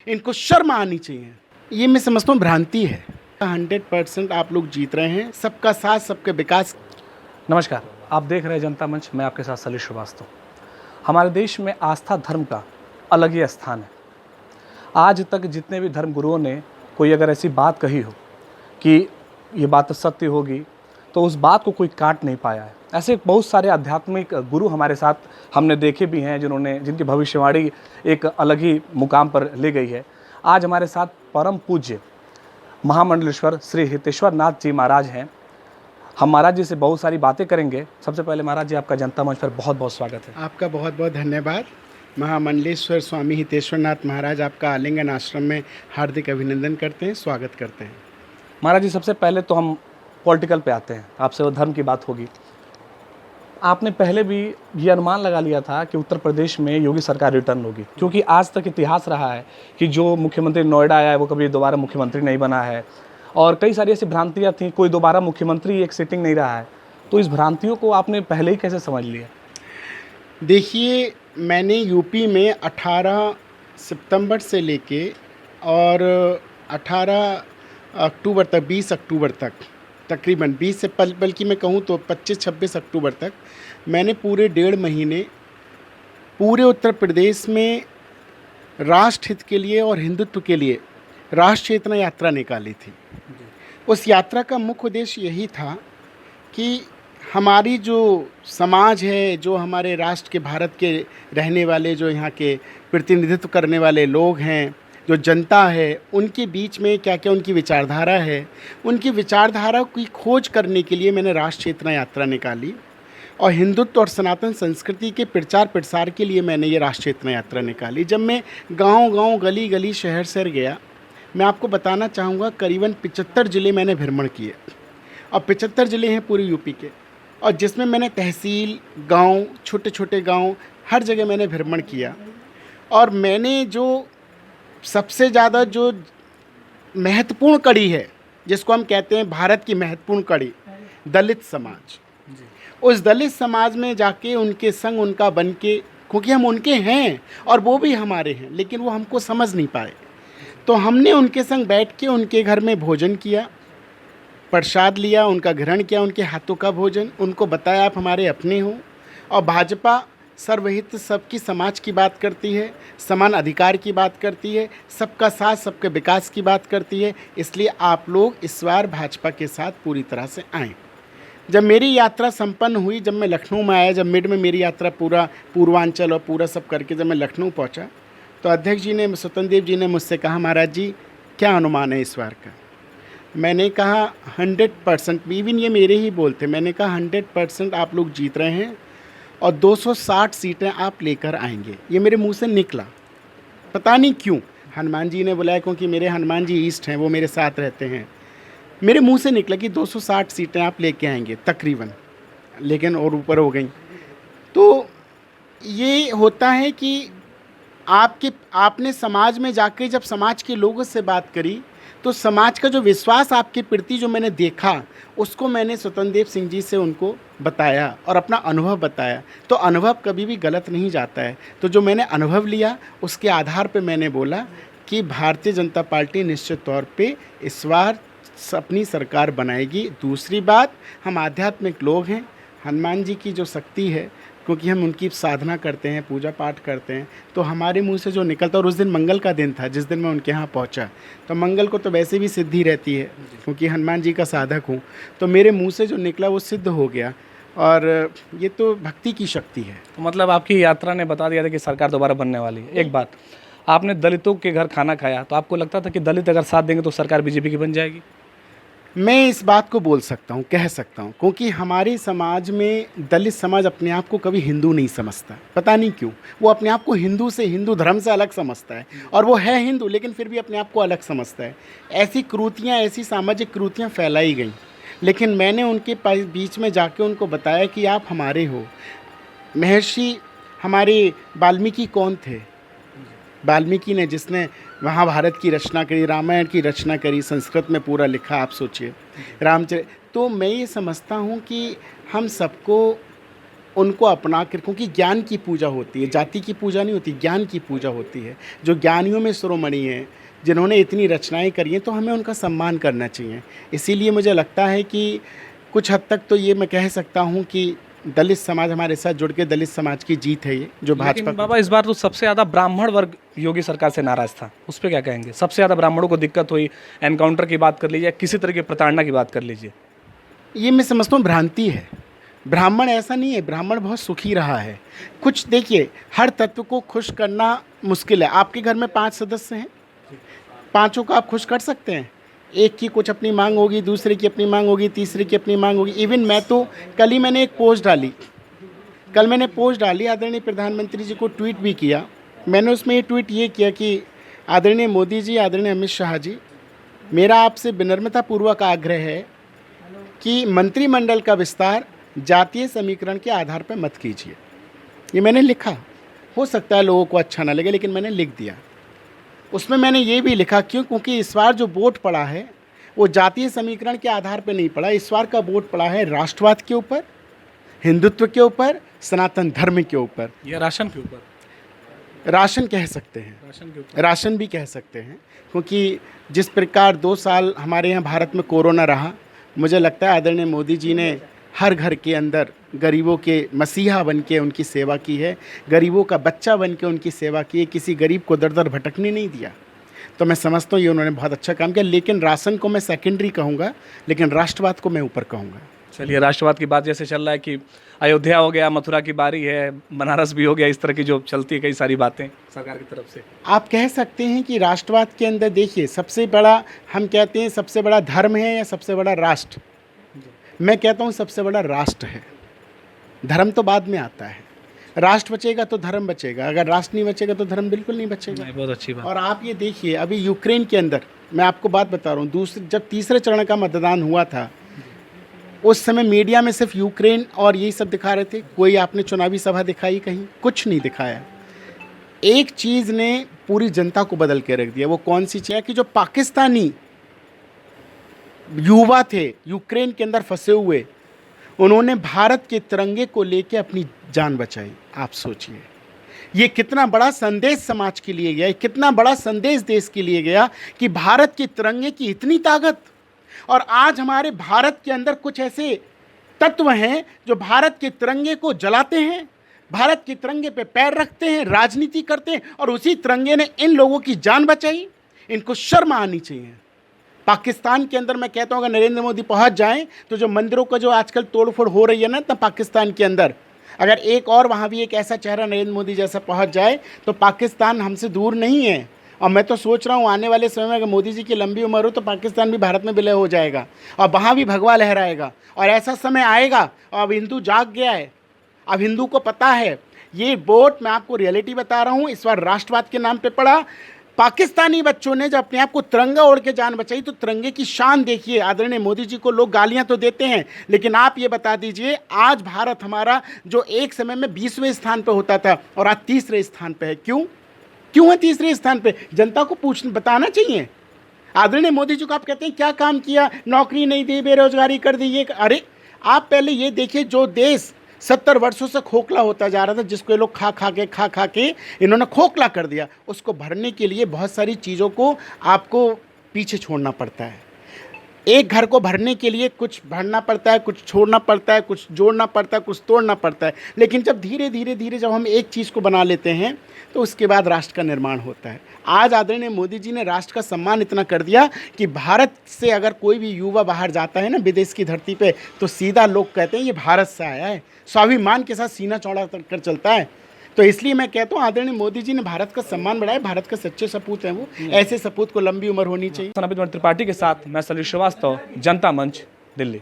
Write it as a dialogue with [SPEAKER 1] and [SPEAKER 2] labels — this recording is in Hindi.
[SPEAKER 1] इनको शर्म आनी चाहिए। ये मैं समझता हूँ भ्रांति है। 100% आप लोग जीत रहे हैं, सबका साथ सबके विकास।
[SPEAKER 2] नमस्कार, आप देख रहे हैं जनता मंच। मैं आपके साथ सलील श्रीवास्तव। हमारे देश में आस्था धर्म का अलग ही स्थान है। आज तक जितने भी धर्म गुरुओं ने कोई अगर ऐसी बात कही हो कि ये बात सत्य होगी, तो उस बात को कोई काट नहीं पाया है। ऐसे बहुत सारे आध्यात्मिक गुरु हमारे साथ हमने देखे भी हैं, जिनकी भविष्यवाणी एक अलग ही मुकाम पर ले गई है। आज हमारे साथ परम पूज्य महामंडलेश्वर श्री हितेश्वर नाथ जी महाराज हैं। हम महाराज जी से बहुत सारी बातें करेंगे। सबसे पहले महाराज जी, आपका जनता मंच पर बहुत बहुत स्वागत है।
[SPEAKER 1] आपका बहुत बहुत धन्यवाद। महामंडलेश्वर स्वामी हितेश्वर नाथ महाराज आपका आलिंगन आश्रम में हार्दिक अभिनंदन करते हैं, स्वागत करते हैं।
[SPEAKER 2] महाराज जी, सबसे पहले तो हम पॉलिटिकल पे आते हैं। आपसे वो धर्म की बात होगी। आपने पहले भी ये अनुमान लगा लिया था कि उत्तर प्रदेश में योगी सरकार रिटर्न होगी, क्योंकि आज तक इतिहास रहा है कि जो मुख्यमंत्री नोएडा आया है वो कभी दोबारा मुख्यमंत्री नहीं बना है, और कई सारी ऐसी भ्रांतियाँ थीं, कोई दोबारा मुख्यमंत्री एक सिटिंग नहीं रहा है। तो इस भ्रांतियों को आपने पहले ही कैसे समझ लिया?
[SPEAKER 1] देखिए, मैंने यूपी में 18 सितंबर से लेके और 18 अक्टूबर तक, 20 अक्टूबर तक, तकरीबन 20 से बल्कि मैं कहूँ तो 25-26 अक्टूबर तक मैंने पूरे 1.5 महीने पूरे उत्तर प्रदेश में राष्ट्र हित के लिए और हिंदुत्व के लिए राष्ट्र चेतना यात्रा निकाली थी। उस यात्रा का मुख्य उद्देश्य यही था कि हमारी जो समाज है, जो हमारे राष्ट्र के, भारत के रहने वाले, जो यहाँ के प्रतिनिधित्व करने वाले लोग हैं, जो जनता है, उनके बीच में क्या क्या उनकी विचारधारा है, उनकी विचारधारा की खोज करने के लिए मैंने राष्ट्र चेतना यात्रा निकाली। और हिंदुत्व और सनातन संस्कृति के प्रचार प्रसार के लिए मैंने ये राष्ट्र चेतना यात्रा निकाली। जब मैं गांव-गांव, गली-गली, शहर-शहर गया, मैं आपको बताना चाहूँगा, करीबन 75 ज़िले मैंने भ्रमण किए। और 75 ज़िले हैं पूरे यूपी के, और जिसमें मैंने तहसील, गांव, छोटे छोटे गांव, हर जगह मैंने भ्रमण किया। और मैंने जो सबसे ज़्यादा जो महत्वपूर्ण कड़ी है, जिसको हम कहते हैं भारत की महत्वपूर्ण कड़ी, दलित समाज, उस दलित समाज में जाके उनके संग उनका बन के, क्योंकि हम उनके हैं और वो भी हमारे हैं, लेकिन वो हमको समझ नहीं पाए, तो हमने उनके संग बैठ के उनके घर में भोजन किया, प्रसाद लिया, उनका ग्रहण किया, उनके हाथों का भोजन, उनको बताया आप हमारे अपने हो। और भाजपा सर्वहित सबकी समाज की बात करती है, समान अधिकार की बात करती है, सबका साथ सबके विकास की बात करती है। इसलिए आप लोग इस बार भाजपा के साथ पूरी तरह से आएँ। जब मेरी यात्रा संपन्न हुई, जब मैं लखनऊ में आया, जब मिड में मेरी यात्रा पूरा पूर्वांचल और पूरा सब करके जब मैं लखनऊ पहुंचा, तो अध्यक्ष जी ने, स्वतंत्र देव जी ने मुझसे कहा, महाराज जी क्या अनुमान है इस बार का? मैंने कहा 100%, इवन ये मेरे ही बोलते, मैंने कहा 100% आप लोग जीत रहे हैं और 260 सीटें आप लेकर आएंगे। ये मेरे मुंह से निकला, पता नहीं क्यों। हनुमान जी ने बुलाया, क्योंकि मेरे हनुमान जी ईस्ट हैं, वो मेरे साथ रहते हैं। मेरे मुंह से निकला कि 260 सीटें आप लेके आएंगे तकरीबन, लेकिन और ऊपर हो गई। तो ये होता है कि आपने समाज में जाके जब समाज के लोगों से बात करी, तो समाज का जो विश्वास आपके प्रति जो मैंने देखा, उसको मैंने स्वतंत्र देव सिंह जी से उनको बताया और अपना अनुभव बताया। तो अनुभव कभी भी गलत नहीं जाता है। तो जो मैंने अनुभव लिया, उसके आधार पे मैंने बोला कि भारतीय जनता पार्टी निश्चित तौर पे इस बार अपनी सरकार बनाएगी। दूसरी बात, हम आध्यात्मिक लोग हैं, हनुमान जी की जो शक्ति है, क्योंकि हम उनकी साधना करते हैं, पूजा पाठ करते हैं, तो हमारे मुंह से जो निकलता, और उस दिन मंगल का दिन था जिस दिन मैं उनके यहाँ पहुँचा, तो मंगल को तो वैसे भी सिद्धि रहती है, क्योंकि हनुमान जी का साधक हूँ, तो मेरे मुंह से जो निकला वो सिद्ध हो गया। और ये तो भक्ति की शक्ति है।
[SPEAKER 2] तो मतलब आपकी यात्रा ने बता दिया था कि सरकार दोबारा बनने वाली है। एक बात, आपने दलितों के घर खाना खाया, तो आपको लगता था कि दलित अगर साथ देंगे तो सरकार बीजेपी की बन जाएगी?
[SPEAKER 1] मैं इस बात को बोल सकता हूँ, कह सकता हूँ, क्योंकि हमारे समाज में दलित समाज अपने आप को कभी हिंदू नहीं समझता, पता नहीं क्यों। वो अपने आप को हिंदू से, हिंदू धर्म से अलग समझता है, और वो है हिंदू लेकिन फिर भी अपने आप को अलग समझता है। ऐसी कुरीतियाँ, ऐसी सामाजिक कुरीतियाँ फैलाई गई, लेकिन मैंने उनके बीच में जाके उनको बताया कि आप हमारे हो। महर्षि हमारे वाल्मीकि कौन थे? वाल्मीकि ने, जिसने महाभारत की रचना करी, रामायण की रचना करी, संस्कृत में पूरा लिखा, आप सोचिए, रामचरित। तो मैं ये समझता हूँ कि हम सबको उनको अपना कर, क्योंकि ज्ञान की पूजा होती है, जाति की पूजा नहीं होती, ज्ञान की पूजा होती है। जो ज्ञानियों में शिरोमणि हैं, जिन्होंने इतनी रचनाएं करी हैं, तो हमें उनका सम्मान करना चाहिए। इसीलिए मुझे लगता है कि कुछ हद तक तो ये मैं कह सकता हूँ कि दलित समाज हमारे साथ जुड़ के दलित समाज की जीत है ये, जो भाजपा
[SPEAKER 2] लेकिन बाबा इस बार तो सबसे ज़्यादा ब्राह्मण वर्ग योगी सरकार से नाराज था, उस पर क्या कहेंगे? सबसे ज़्यादा ब्राह्मणों को दिक्कत हुई, एनकाउंटर की बात कर लीजिए, किसी तरह की प्रताड़ना की बात कर लीजिए।
[SPEAKER 1] ये मैं समझता हूँ भ्रांति है। ब्राह्मण ऐसा नहीं है, ब्राह्मण बहुत सुखी रहा है। कुछ देखिए, हर तत्व को खुश करना मुश्किल है। आपके घर में 5 सदस्य हैं, पाँचों को आप खुश कर सकते हैं? एक की कुछ अपनी मांग होगी, दूसरे की अपनी मांग होगी, तीसरे की अपनी मांग होगी। इवन मैं तो कल मैंने एक पोस्ट डाली, आदरणीय प्रधानमंत्री जी को ट्वीट भी किया। मैंने उसमें ये ट्वीट ये किया कि आदरणीय मोदी जी, आदरणीय अमित शाह जी, मेरा आपसे विनम्रतापूर्वक आग्रह है कि मंत्रिमंडल का विस्तार जातीय समीकरण के आधार पर मत कीजिए। ये मैंने लिखा, हो सकता है लोगों को अच्छा ना लगे, लेकिन मैंने लिख दिया। उसमें मैंने ये भी लिखा, क्योंकि इस बार जो वोट पड़ा है वो जातीय समीकरण के आधार पर नहीं पड़ा। इस बार का वोट पड़ा है राष्ट्रवाद के ऊपर, हिंदुत्व के ऊपर, सनातन धर्म के ऊपर,
[SPEAKER 2] या राशन के ऊपर।
[SPEAKER 1] राशन कह सकते हैं,
[SPEAKER 2] राशन के ऊपर,
[SPEAKER 1] राशन भी कह सकते हैं। क्योंकि जिस प्रकार 2 साल हमारे यहाँ भारत में कोरोना रहा, मुझे लगता है आदरणीय मोदी जी ने हर घर के अंदर गरीबों के मसीहा बन के उनकी सेवा की है, गरीबों का बच्चा बन के उनकी सेवा की है, किसी गरीब को दर दर भटकने नहीं दिया। तो मैं समझता हूँ ये उन्होंने बहुत अच्छा काम किया। लेकिन राशन को मैं सेकेंडरी कहूँगा, लेकिन राष्ट्रवाद को मैं ऊपर कहूँगा।
[SPEAKER 2] चलिए, राष्ट्रवाद की बात जैसे चल रहा है कि अयोध्या हो गया, मथुरा की बारी है, बनारस भी हो गया, इस तरह की जो चलती है कई सारी बातें सरकार की तरफ से,
[SPEAKER 1] आप कह सकते हैं कि राष्ट्रवाद के अंदर देखिए, सबसे बड़ा हम कहते हैं सबसे बड़ा धर्म है या सबसे बड़ा राष्ट्र। मैं कहता हूँ सबसे बड़ा राष्ट्र है, धर्म तो बाद में आता है। राष्ट्र बचेगा तो धर्म बचेगा, अगर राष्ट्र नहीं बचेगा तो धर्म बिल्कुल नहीं बचेगा।
[SPEAKER 2] बहुत अच्छी बात।
[SPEAKER 1] और आप ये देखिए, अभी यूक्रेन के अंदर मैं आपको बात बता रहा हूँ, जब तीसरे चरण का मतदान हुआ था, उस समय मीडिया में सिर्फ यूक्रेन और यही सब दिखा रहे थे। कोई आपने चुनावी सभा दिखाई कहीं? कुछ नहीं दिखाया। एक चीज़ ने पूरी जनता को बदल के रख दिया। वो कौन सी चीज़ है कि जो पाकिस्तानी युवा थे यूक्रेन के अंदर फंसे हुए, उन्होंने भारत के तिरंगे को लेके अपनी जान बचाई। आप सोचिए, ये कितना बड़ा संदेश समाज के लिए गया, कितना बड़ा संदेश देश के लिए गया कि भारत के तिरंगे की इतनी ताकत। और आज हमारे भारत के अंदर कुछ ऐसे तत्व हैं जो भारत के तिरंगे को जलाते हैं, भारत के तिरंगे पे पैर रखते हैं, राजनीति करते हैं, और उसी तिरंगे ने इन लोगों की जान बचाई। इनको शर्म आनी चाहिए। पाकिस्तान के अंदर मैं कहता हूँ अगर नरेंद्र मोदी पहुँच जाएं तो जो मंदिरों का जो आजकल तोड़फोड़ हो रही है ना, तब पाकिस्तान के अंदर अगर एक और वहाँ भी एक ऐसा चेहरा नरेंद्र मोदी जैसा पहुँच जाए तो पाकिस्तान हमसे दूर नहीं है। और मैं तो सोच रहा हूँ आने वाले समय में अगर मोदी जी की लंबी उम्र हो तो पाकिस्तान भी भारत में विलय हो जाएगा और वहाँ भी भगवा लहराएगा। और ऐसा समय आएगा, और अब हिंदू जाग गया है, अब हिंदू को पता है ये वोट, मैं आपको रियलिटी बता रहा हूँ, इस बार राष्ट्रवाद के नाम पे पड़ा। पाकिस्तानी बच्चों ने जब अपने आप को तिरंगा ओढ़ के जान बचाई तो तिरंगे की शान देखिए। आदरणीय मोदी जी को लोग गालियां तो देते हैं, लेकिन आप ये बता दीजिए, आज भारत हमारा जो एक समय में 20वें स्थान पे होता था और आज तीसरे स्थान पे है। क्यों है तीसरे स्थान पे? जनता को बताना चाहिए। आदरणीय मोदी जी को आप कहते हैं क्या काम किया, नौकरी नहीं दी, बेरोजगारी कर दी। ये अरे आप पहले ये देखिए, जो देश 70 वर्षों से खोखला होता जा रहा था, जिसको ये लोग खा खा के इन्होंने खोखला कर दिया, उसको भरने के लिए बहुत सारी चीज़ों को आपको पीछे छोड़ना पड़ता है। एक घर को भरने के लिए कुछ भरना पड़ता है, कुछ छोड़ना पड़ता है, कुछ जोड़ना पड़ता है, कुछ तोड़ना पड़ता है। लेकिन जब धीरे धीरे जब हम एक चीज़ को बना लेते हैं तो उसके बाद राष्ट्र का निर्माण होता है। आज आदरणीय मोदी जी ने राष्ट्र का सम्मान इतना कर दिया कि भारत से अगर कोई भी युवा बाहर जाता है ना विदेश की धरती पे, तो सीधा लोग कहते हैं ये भारत से आया है, स्वाभिमान के साथ सीना चौड़ा कर चलता है। तो इसलिए मैं कहता हूँ आदरणीय मोदी जी ने भारत का सम्मान बढ़ाया। भारत का सच्चे सपूत हैं वो, ऐसे सपूत को लंबी उम्र होनी चाहिए।
[SPEAKER 2] त्रिपाठी के साथ मैं सलील श्रीवास्तव, जनता मंच, दिल्ली।